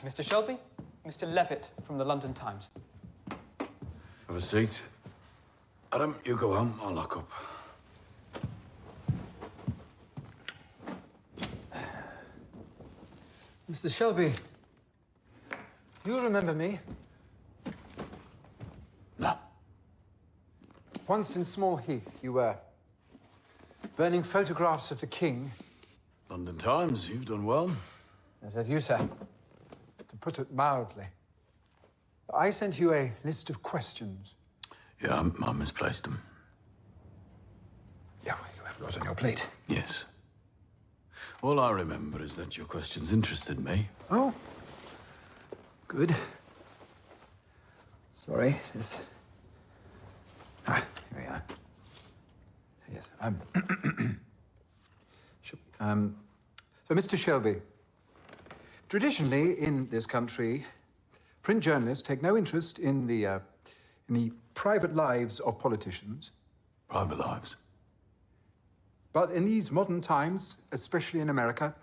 Mr. Shelby, Mr. Levitt from the London Times. Have a seat. Adam, you go home. I'll lock up. Mr. Shelby, do you remember me? No. Once in Small Heath, you were burning photographs of the king. London Times, you've done well. As have you, sir. To put it mildly. I sent you a list of questions. Yeah, I misplaced them. Yeah, well, you have a lot on your plate. Yes. All I remember is that your questions interested me. Oh. Good. Sorry, this... Ah, here we are. Yes, so, Mr. Shelby, traditionally in this country, print journalists take no interest in the private lives of politicians. Private lives? But in these modern times, especially in America,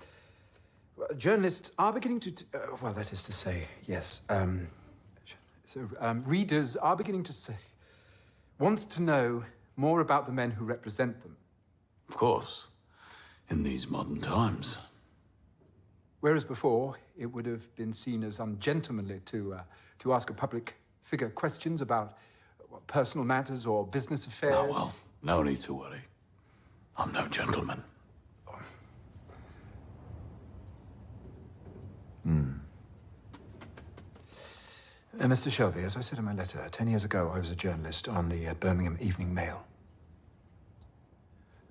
journalists are beginning to... well, that is to say, yes. Readers are beginning to say... want to know more about the men who represent them. Of course. In these modern times. Whereas before, it would have been seen as ungentlemanly to ask a public figure questions about personal matters or business affairs. Oh, well, no need to worry. I'm no gentleman. Mr. Shelby, as I said in my letter, 10 years ago, I was a journalist on the Birmingham Evening Mail.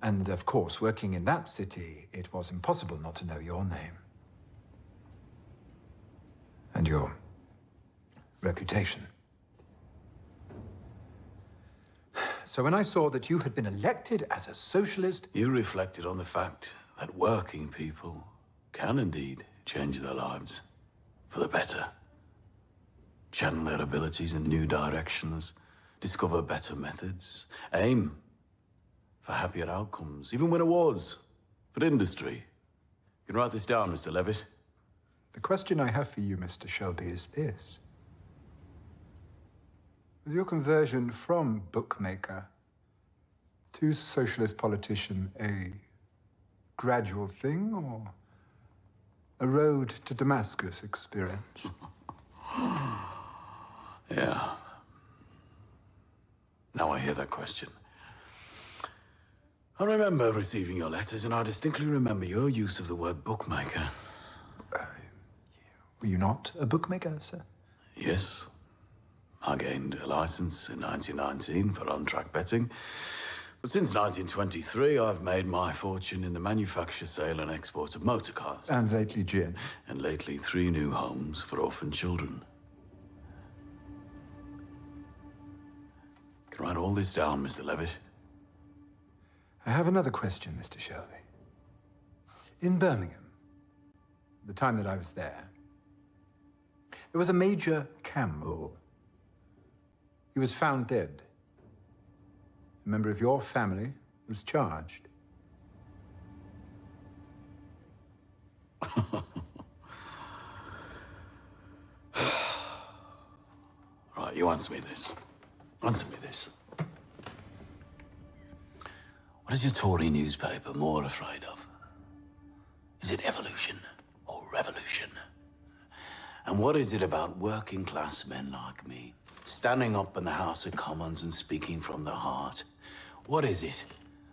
And, of course, working in that city, it was impossible not to know your name. And your reputation. So when I saw that you had been elected as a socialist... You reflected on the fact that working people can indeed change their lives for the better. Channel their abilities in new directions, discover better methods, aim for happier outcomes, even win awards for industry. You can write this down, Mr. Levitt. The question I have for you, Mr. Shelby, is this. Was your conversion from bookmaker to socialist politician a gradual thing or a road to Damascus experience? Yeah. Now I hear that question. I remember receiving your letters, and I distinctly remember your use of the word bookmaker. Were you not a bookmaker, sir? Yes. I gained a license in 1919 for on-track betting. But since 1923, I've made my fortune in the manufacture, sale, and export of motor cars. And lately gin. And lately 3 new homes for orphan children. Can write all this down, Mr. Levitt. I have another question, Mr. Shelby. In Birmingham, the time that I was there was a Major Campbell. He was found dead. A member of your family was charged. Right, you answer me this. Answer me this. What is your Tory newspaper more afraid of? Is it evolution or revolution? And what is it about working class men like me, standing up in the House of Commons and speaking from the heart? What is it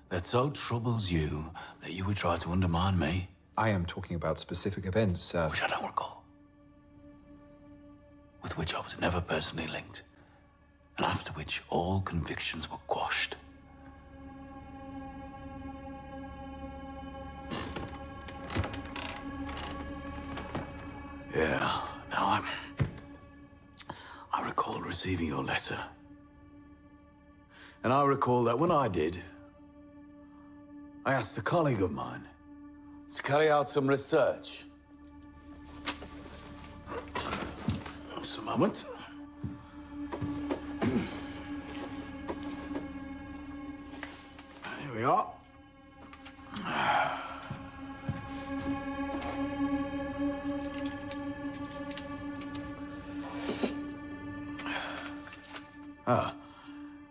that so troubles you that you would try to undermine me? I am talking about specific events, sir. Which I don't recall. With which I was never personally linked. And after which all convictions were quashed. Yeah, now I recall receiving your letter. And I recall that when I did, I asked a colleague of mine to carry out some research. Just a moment. Here we are.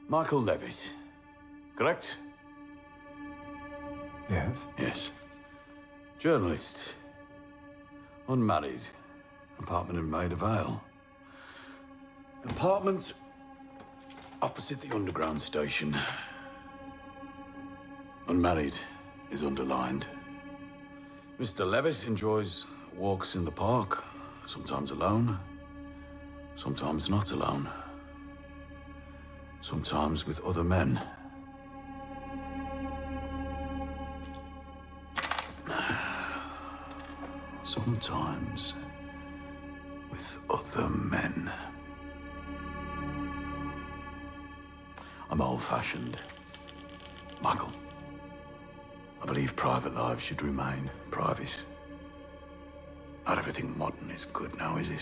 Michael Levitt. Correct? Yes? Yes. Journalist. Unmarried. Apartment in Maida Vale. Apartment opposite the underground station. Unmarried is underlined. Mr. Levitt enjoys walks in the park, sometimes alone, sometimes not alone, sometimes with other men. Sometimes with other men. I'm old-fashioned, Michael. I believe private lives should remain private. Not everything modern is good now, is it?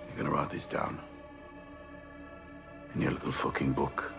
You're gonna write this down in your little fucking book.